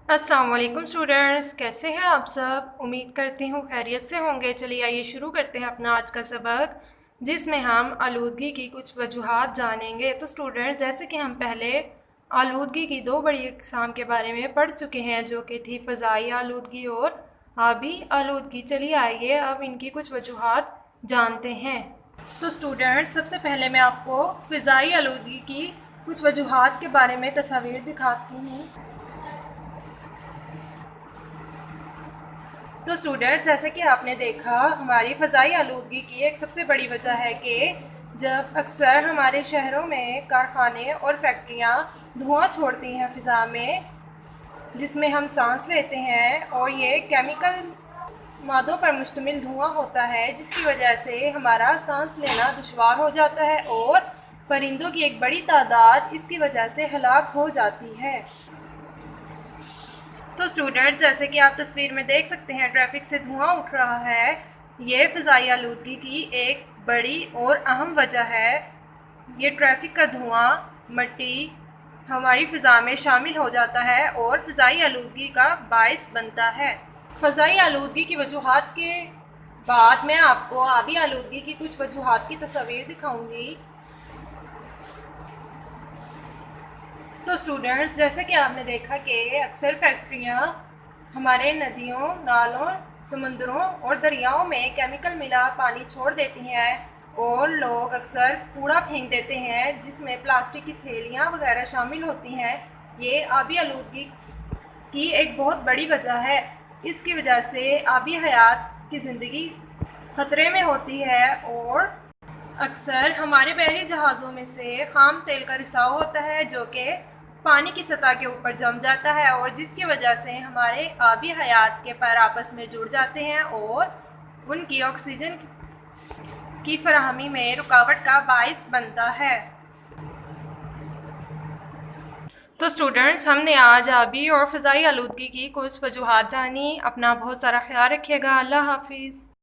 अस्सलाम वालेकुम स्टूडेंट्स, कैसे हैं आप सब। उम्मीद करती हूँ खैरियत से होंगे। चलिए आइए शुरू करते हैं अपना आज का सबक, जिसमें हम आलूदगी की कुछ वजूहात जानेंगे। तो स्टूडेंट्स, जैसे कि हम पहले आलूदगी की दो बड़ी अक़साम के बारे में पढ़ चुके हैं, जो कि थी फ़ज़ाई आलूदगी और आबी आलूदगी। चलिए आइए अब इनकी कुछ वजूहात जानते हैं। तो स्टूडेंट्स, सबसे पहले मैं आपको फ़ज़ाई आलूदगी की कुछ वजूहात के बारे में तस्वीर दिखाती हूँ। तो स्टूडेंट्स, जैसे कि आपने देखा, हमारी फ़ज़ाई आलूदगी की एक सबसे बड़ी वजह है कि जब अक्सर हमारे शहरों में कारखाने और फैक्ट्रियाँ धुआं छोड़ती हैं फ़िज़ा में, जिसमें हम सांस लेते हैं, और ये केमिकल मादों पर मुश्तमिल धुआं होता है, जिसकी वजह से हमारा सांस लेना दुश्वार हो जाता है और परिंदों की एक बड़ी तादाद इसकी वजह से हलाक हो जाती है। तो स्टूडेंट्स, जैसे कि आप तस्वीर में देख सकते हैं, ट्रैफिक से धुआं उठ रहा है। ये फ़ज़ाई आलूदगी की एक बड़ी और अहम वजह है। ये ट्रैफिक का धुआं मिट्टी हमारी फ़िज़ा में शामिल हो जाता है और फ़ज़ाई आलूदगी का बायस बनता है। फ़ज़ाई आलूदगी की वजूहात के बाद मैं आपको आबी आलूदगी की कुछ वजूहात की तस्वीर दिखाऊंगी। तो स्टूडेंट्स, जैसे कि आपने देखा कि अक्सर फैक्ट्रियाँ हमारे नदियों, नालों, समुद्रों और दरियाओं में केमिकल मिला पानी छोड़ देती हैं, और लोग अक्सर कूड़ा फेंक देते हैं, जिसमें प्लास्टिक की थैलियाँ वगैरह शामिल होती हैं। ये आबी आलूदगी की एक बहुत बड़ी वजह है। इसकी वजह से आबी हयात की ज़िंदगी ख़तरे में होती है, और अक्सर हमारे बहरी जहाज़ों में से ख़ाम तेल का रिसाव होता है, जो कि पानी की सतह के ऊपर जम जाता है, और जिसकी वजह से हमारे आबी हयात के पैर आपस में जुड़ जाते हैं और उनकी ऑक्सीजन की फराहमी में रुकावट का बाइस बनता है। तो स्टूडेंट्स, हमने आज आबी और फ़ज़ाई आलूदगी की कुछ वजूहात जानी। अपना बहुत सारा ख्याल रखिएगा। अल्लाह हाफिज़।